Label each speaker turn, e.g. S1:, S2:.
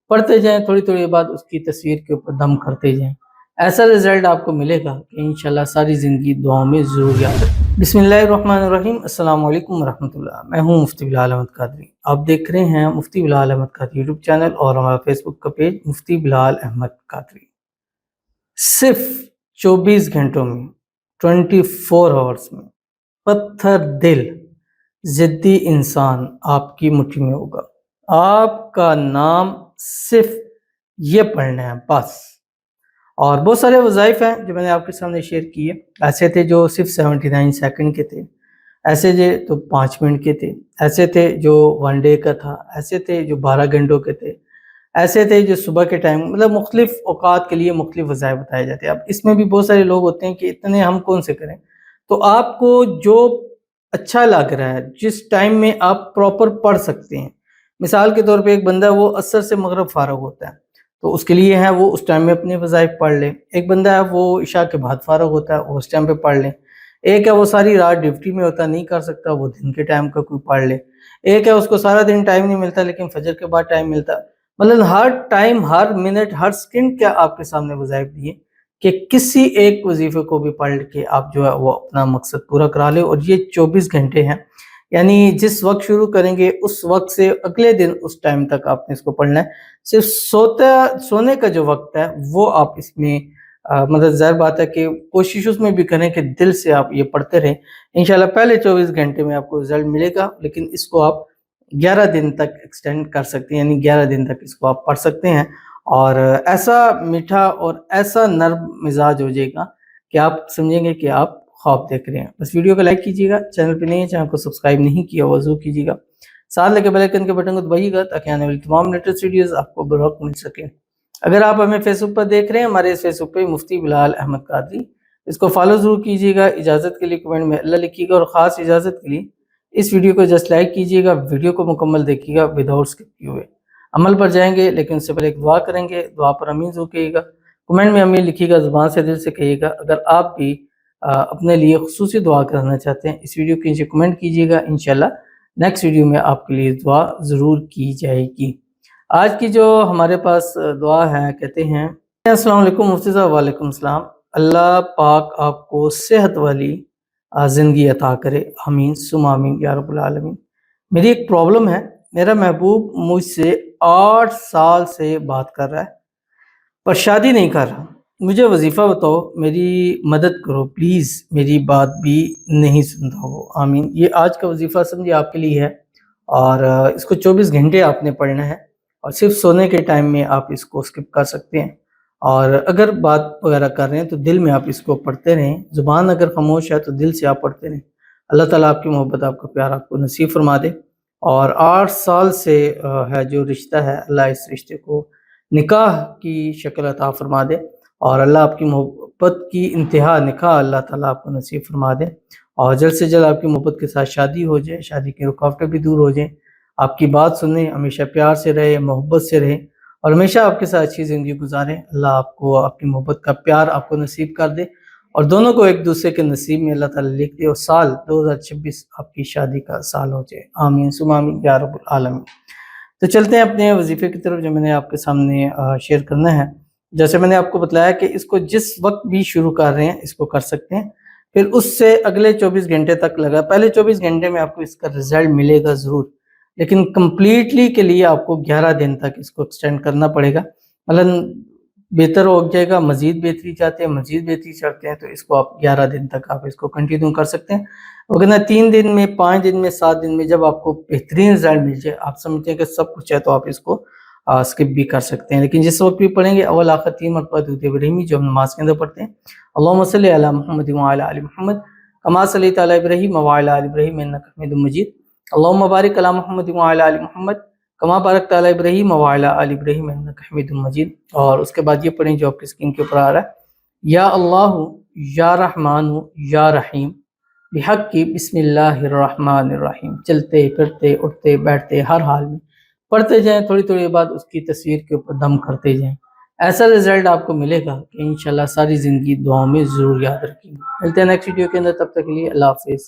S1: پڑھتے جائیں، تھوڑی تھوڑی بعد اس کی تصویر کے اوپر دم کرتے جائیں، ایسا رزلٹ آپ کو ملے گا کہ انشاءاللہ ساری زندگی دعاؤں میں ضرور یاد رکھیں۔ بسم اللہ الرحمن الرحیم، السلام علیکم ورحمۃ اللہ۔ میں ہوں مفتی بلال احمد قادری، آپ دیکھ رہے ہیں مفتی بلال احمد قادری یوٹیوب چینل اور ہمارا فیس بک کا پیج مفتی بلال احمد قادری۔ صرف 24 گھنٹوں میں 24 آورس میں پتھر دل ضدی انسان آپ کی مٹھی میں ہوگا۔ آپ کا نام صرف یہ پڑھنا ہے بس، اور بہت سارے وظائف ہیں جو میں نے آپ کے سامنے شیئر کیے۔ ایسے تھے جو صرف 79 سیکنڈ کے تھے، ایسے تھے تو 5 منٹ کے تھے، ایسے تھے جو 1 ڈے کا تھا، ایسے تھے جو 12 گھنٹوں کے تھے، ایسے تھے جو صبح کے ٹائم، مطلب مختلف اوقات کے لیے مختلف وظائف بتائے جاتے ہیں۔ اب اس میں بھی بہت سارے لوگ ہوتے ہیں کہ اتنے ہم کون سے کریں، تو آپ کو جو اچھا لگ رہا ہے، جس ٹائم میں آپ پراپر پڑھ سکتے ہیں۔ مثال کے طور پہ ایک بندہ وہ عصر سے مغرب فارغ ہوتا ہے تو اس کے لیے ہے وہ اس ٹائم میں اپنے وظائف پڑھ لیں۔ ایک بندہ ہے وہ عشاء کے بعد فارغ ہوتا ہے، وہ اس ٹائم پہ پڑھ لیں۔ ایک ہے وہ ساری رات ڈیوٹی میں ہوتا ہے، نہیں کر سکتا، وہ دن کے ٹائم کا کوئی پڑھ لے۔ ایک ہے اس کو سارا دن ٹائم نہیں ملتا لیکن فجر کے بعد ٹائم ملتا، مطلب ہر ٹائم، ہر منٹ، ہر سیکنڈ کیا آپ کے سامنے وظائف دیے کہ کسی ایک وظیفے کو بھی پڑھ کے آپ جو ہے وہ اپنا مقصد پورا کرا لے۔ اور یہ 24 گھنٹے ہیں، یعنی جس وقت شروع کریں گے اس وقت سے اگلے دن اس ٹائم تک آپ نے اس کو پڑھنا ہے۔ صرف سونے کا جو وقت ہے وہ آپ اس میں مطلب ظاہر بات ہے کہ کوشش اس میں بھی کریں کہ دل سے آپ یہ پڑھتے رہیں۔ انشاءاللہ پہلے 24 گھنٹے میں آپ کو رزلٹ ملے گا، لیکن اس کو آپ 11 دن تک ایکسٹینڈ کر سکتے ہیں، یعنی 11 دن تک اس کو آپ پڑھ سکتے ہیں، اور ایسا میٹھا اور ایسا نرم مزاج ہو جائے گا کہ آپ سمجھیں گے کہ آپ خواب دیکھ رہے ہیں۔ بس ویڈیو کو لائک کیجیے گا، چینل پہ نہیں ہے چینل کو سبسکرائب نہیں کیا وضو کیجیے گا، ساتھ لگے بیل آئیکن کے بٹن کو دبائیے گا تاکہ آنے والی تمام لیٹسٹ ویڈیوز آپ کو بروقت مل سکے۔ اگر آپ ہمیں فیس بک پر دیکھ رہے ہیں، ہمارے اس فیس بک پہ مفتی بلال احمد قادری، اس کو فالو ضرور کیجیے گا۔ اجازت کے لیے کمنٹ میں اللہ لکھیے گا، اور خاص اجازت کے لیے اس ویڈیو کو جسٹ لائک کیجیے گا، ویڈیو کو مکمل دیکھیے گا وداؤٹ اسکپ کیے ہوئے۔ عمل پر جائیں گے لیکن اس سے پہلے ایک دعا کریں گے، دعا پر امین ضرور کہیے گا، کمنٹ میں امین لکھیے گا، زبان سے دل سے کہیے گا۔ اگر آپ بھی اپنے لیے خصوصی دعا کرنا چاہتے ہیں، اس ویڈیو کے نیچے کمنٹ کیجیے گا، انشاءاللہ نیکسٹ ویڈیو میں آپ کے لیے دعا ضرور کی جائے گی۔ آج کی جو ہمارے پاس دعا ہے، کہتے ہیں السلام علیکم مفتی صاحب۔ وعلیکم السلام۔ اللہ پاک آپ کو صحت والی زندگی عطا کرے، آمین ثم آمین یا رب العالمین۔ میری ایک پرابلم ہے، میرا محبوب مجھ سے 8 سال سے بات کر رہا ہے پر شادی نہیں کر رہا، مجھے وظیفہ بتاؤ، میری مدد کرو پلیز، میری بات بھی نہیں سنتا وہ، آمین۔ یہ آج کا وظیفہ سمجھے آپ کے لیے ہے، اور اس کو 24 گھنٹے آپ نے پڑھنا ہے، اور صرف سونے کے ٹائم میں آپ اس کو سکپ کر سکتے ہیں، اور اگر بات وغیرہ کر رہے ہیں تو دل میں آپ اس کو پڑھتے رہیں، زبان اگر خاموش ہے تو دل سے آپ پڑھتے رہیں۔ اللہ تعالیٰ آپ کی محبت، آپ کا پیار آپ کو نصیب فرما دے، اور 8 سال سے ہے جو رشتہ ہے، اللہ اس رشتے کو نکاح کی شکل عطا فرما دے، اور اللہ آپ کی محبت کی انتہا نکاح اللہ تعالیٰ آپ کو نصیب فرما دے، اور جلد سے جلد آپ کی محبت کے ساتھ شادی ہو جائے، شادی کی رکاوٹیں بھی دور ہو جائیں، آپ کی بات سنیں، ہمیشہ پیار سے رہے، محبت سے رہے، اور ہمیشہ آپ کے ساتھ اچھی زندگی گزاریں۔ اللہ آپ کو آپ کی محبت کا پیار آپ کو نصیب کر دے، اور دونوں کو ایک دوسرے کے نصیب میں اللہ تعالیٰ لکھ دے، اور سال 2026 آپ کی شادی کا سال ہو جائے، آمین ثم آمین یا رب العالمین۔ تو چلتے ہیں اپنے وظیفے کی طرف جو میں نے آپ کے سامنے شیئر کرنا ہے۔ جیسے میں نے آپ کو بتلایا کہ اس کو جس وقت بھی شروع کر رہے ہیں اس کو کر سکتے ہیں، پھر اس سے اگلے 24 گھنٹے تک لگا، پہلے 24 گھنٹے میں آپ کو اس کا رزلٹ ملے گا ضرور، لیکن کمپلیٹلی کے لیے آپ کو 11 دن تک اس کو ایکسٹینڈ کرنا پڑے گا، مطلب بہتر ہو جائے گا۔ مزید بہتری چاہتے ہیں، مزید بہتری چاہتے ہیں تو اس کو آپ 11 دن تک آپ اس کو کنٹینیو کر سکتے ہیں، اگر 3 دن میں، 5 دن میں، 7 دن میں جب آپ کو بہترین رزلٹ مل جائے، آپ سمجھتے ہیں کہ سب کچھ ہے، تو آپ اس کو سکپ بھی کر سکتے ہیں، لیکن جس وقت بھی پڑھیں گے اول آخر 3 مرتبہ درود ابراہیمی جو ہم نماز کے اندر پڑھتے ہیں، اللہم صلی علی محمد وعلی آل محمد کما صلیت علی ابراہیم وعلی آل ابراہیم انک حمید مجید، اللہم بارک علی محمد وعلی آل محمد کما بارکت علی ابراہیم وعلی آل ابراہیم انک حمید مجید۔ اور اس کے بعد یہ پڑھیں جو آپ کی اسکرین کے اوپر آ رہا ہے، یا اللہ یا رحمان یا رحیم بحق کی بسم اللہ الرحمن الرحیم۔ چلتے پھرتے اٹھتے بیٹھتے ہر حال میں پڑھتے جائیں، تھوڑی تھوڑی بعد اس کی تصویر کے اوپر دم کرتے جائیں، ایسا رزلٹ آپ کو ملے گا کہ انشاءاللہ ساری زندگی دعاؤں میں ضرور یاد رکھیں گے۔ ملتے ہیں نیکسٹ ویڈیو کے اندر، تب تک کے لیے اللہ حافظ۔